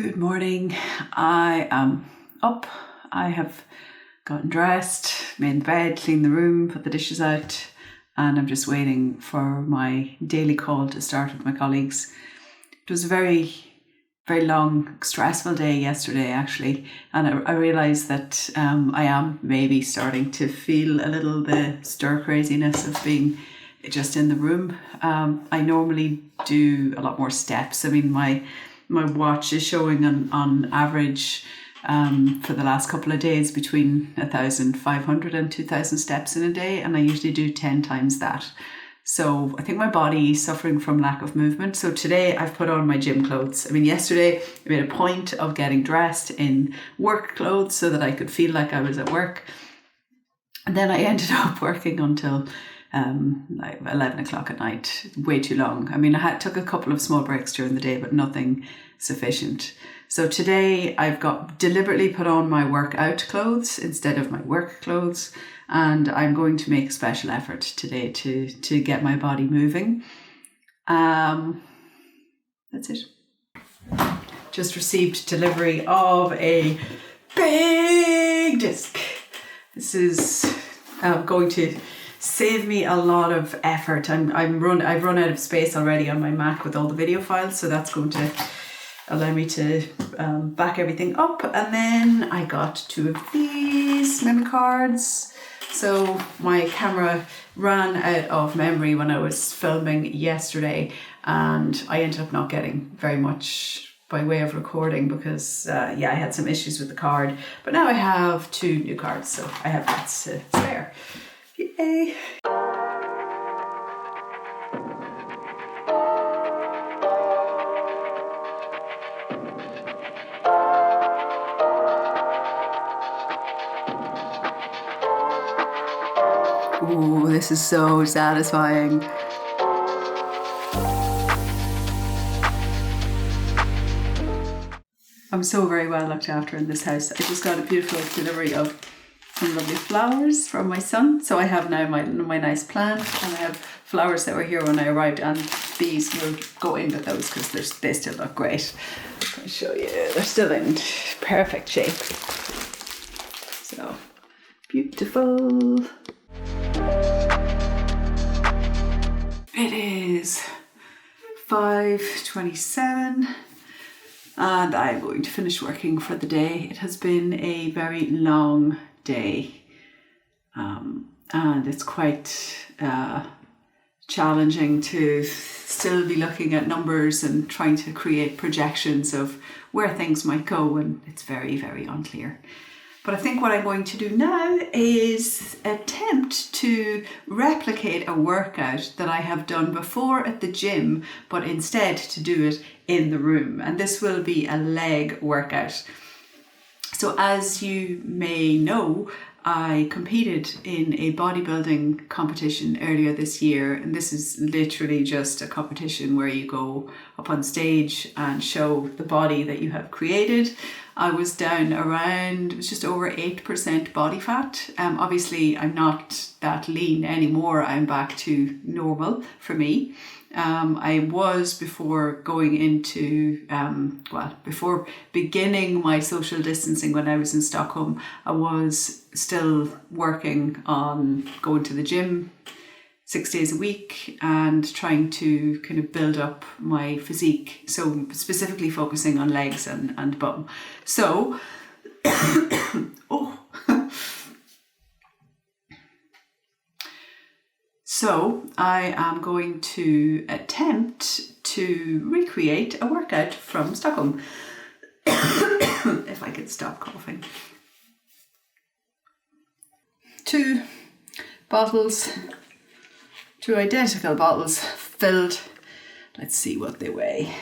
Good morning. I am up. I have gotten dressed, made the bed, cleaned the room, put the dishes out, and I'm just waiting for my daily call to start with my colleagues. It was a very, very long, stressful day yesterday, actually, and I realised that I am maybe starting to feel a little the stir craziness of being just in the room. I normally do a lot more steps. I mean, my watch is showing on average for the last couple of days between 1,500 and 2,000 steps in a day, and I usually do 10 times that. So I think my body is suffering from lack of movement. So today I've put on my gym clothes. I mean, yesterday I made a point of getting dressed in work clothes so that I could feel like I was at work. And then I ended up working until like 11 o'clock at night, way too long. I mean, took a couple of small breaks during the day, but nothing sufficient. So today I've got deliberately put on my workout clothes instead of my work clothes, and I'm going to make a special effort today to get my body moving. That's it. Just received delivery of a big disc. This is going to save me a lot of effort. I've run out of space already on my Mac with all the video files, so that's going to allow me to back everything up. And then I got 2 of these memory cards. So my camera ran out of memory when I was filming yesterday, and I ended up not getting very much by way of recording because I had some issues with the card. But now I have 2 new cards, so I have lots to spare. Yay! Ooh, this is so satisfying. I'm so very well looked after in this house. I just got a beautiful delivery of some lovely flowers from my son. So I have now my nice plant, and I have flowers that were here when I arrived, and these will go in with those because they still look great. I'll show you. They're still in perfect shape. So beautiful. It is 5:27. And I'm going to finish working for the day. It has been a very long day, and it's quite challenging to still be looking at numbers and trying to create projections of where things might go, and it's very, very unclear. But I think what I'm going to do now is attempt to replicate a workout that I have done before at the gym, but instead to do it in the room. And this will be a leg workout. So as you may know, I competed in a bodybuilding competition earlier this year, and this is literally just a competition where you go up on stage and show the body that you have created. I was down around, it was just over 8% body fat. Obviously, I'm not that lean anymore. I'm back to normal for me. I was before going into, before beginning my social distancing when I was in Stockholm, I was still working on going to the gym 6 days a week and trying to kind of build up my physique. So specifically focusing on legs and bum. So, So I am going to attempt to recreate a workout from Stockholm. If I could stop coughing. 2 bottles, 2 identical bottles filled. Let's see what they weigh.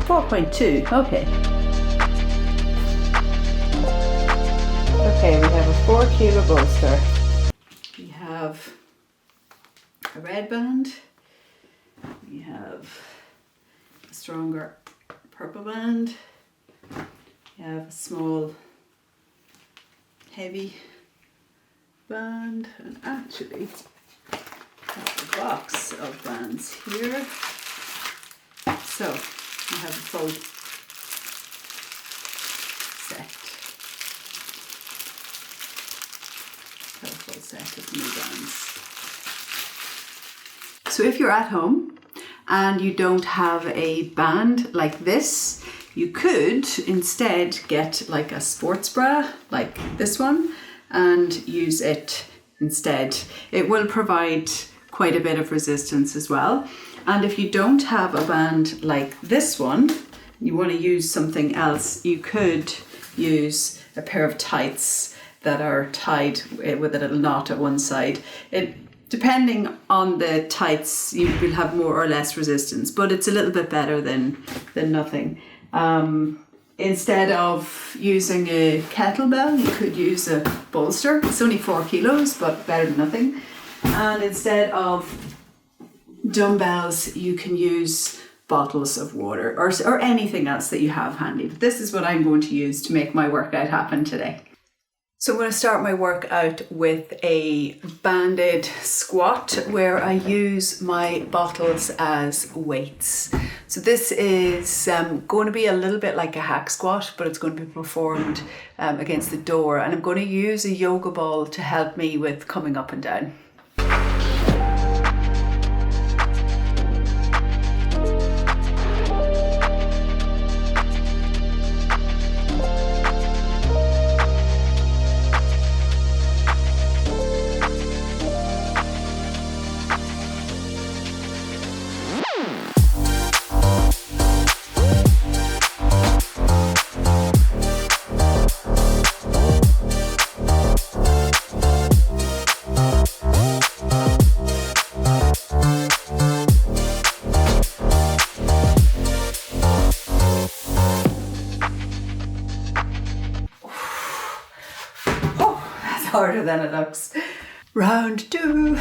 4.2, okay. Okay, we have a 4 kilo bolster. We have a red band. We have a stronger purple band. We have a small heavy band, and actually the box bands here. So I have a full set. A full set of new bands. So if you're at home and you don't have a band like this, you could instead get like a sports bra like this one and use it instead. It will provide quite a bit of resistance as well. And if you don't have a band like this one, you want to use something else, you could use a pair of tights that are tied with a little knot at one side. Depending on the tights, you will have more or less resistance, but it's a little bit better than nothing. Instead of using a kettlebell, you could use a bolster. It's only 4 kilos, but better than nothing. And instead of dumbbells, you can use bottles of water or anything else that you have handy. But this is what I'm going to use to make my workout happen today. So I'm going to start my workout with a banded squat where I use my bottles as weights. So this is going to be a little bit like a hack squat, but it's going to be performed against the door. And I'm going to use a yoga ball to help me with coming up and down. Harder than it looks. Round 2.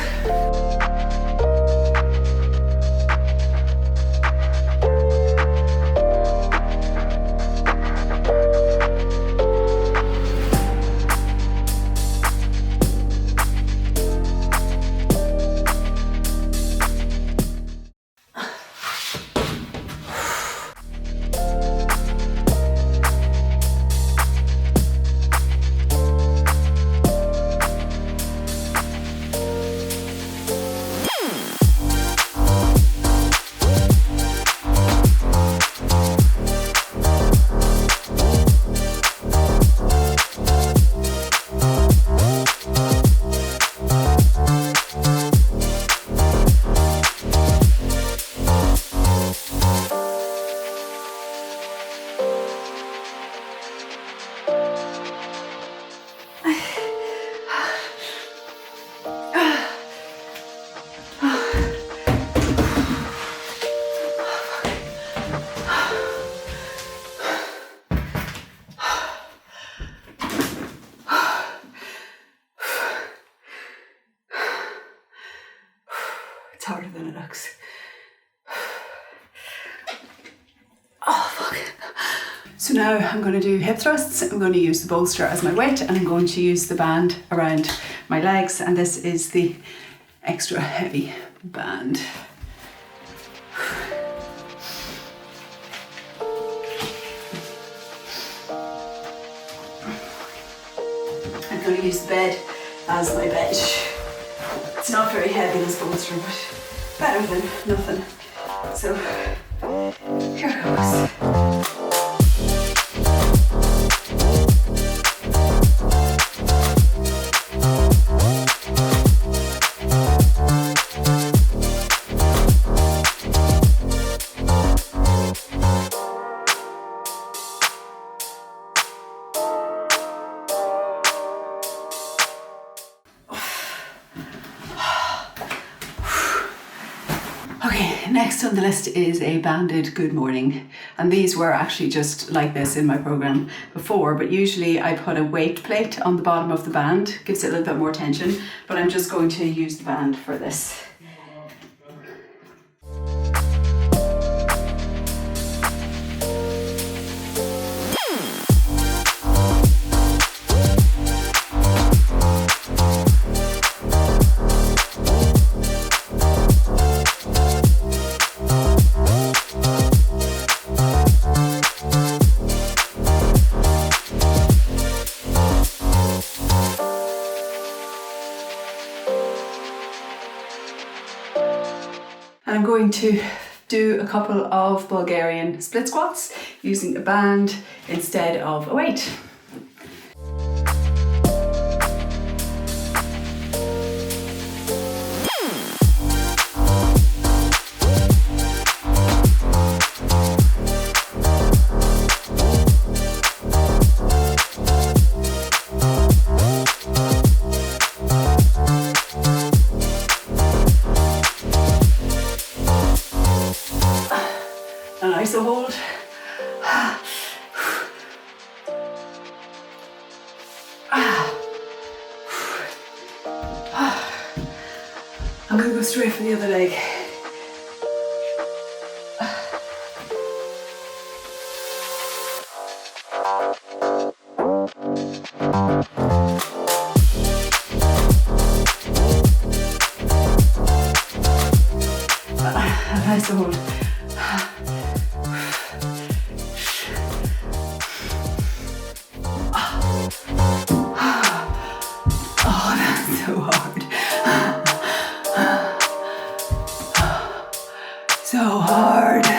It's harder than it looks. Oh, fuck. So now I'm going to do hip thrusts. I'm going to use the bolster as my weight and I'm going to use the band around my legs, and this is the extra heavy band. I'm going to use the bed as my bench. It's not very heavy, this bolster, but better than nothing. So here it goes. Okay, next on the list is a banded good morning. And these were actually just like this in my program before, but usually I put a weight plate on the bottom of the band, gives it a little bit more tension, but I'm just going to use the band for this. And I'm going to do a couple of Bulgarian split squats using a band instead of a weight. And ISO hold. I'm going to go straight for the other leg. ISO hold. Oh, that's so hard. So hard.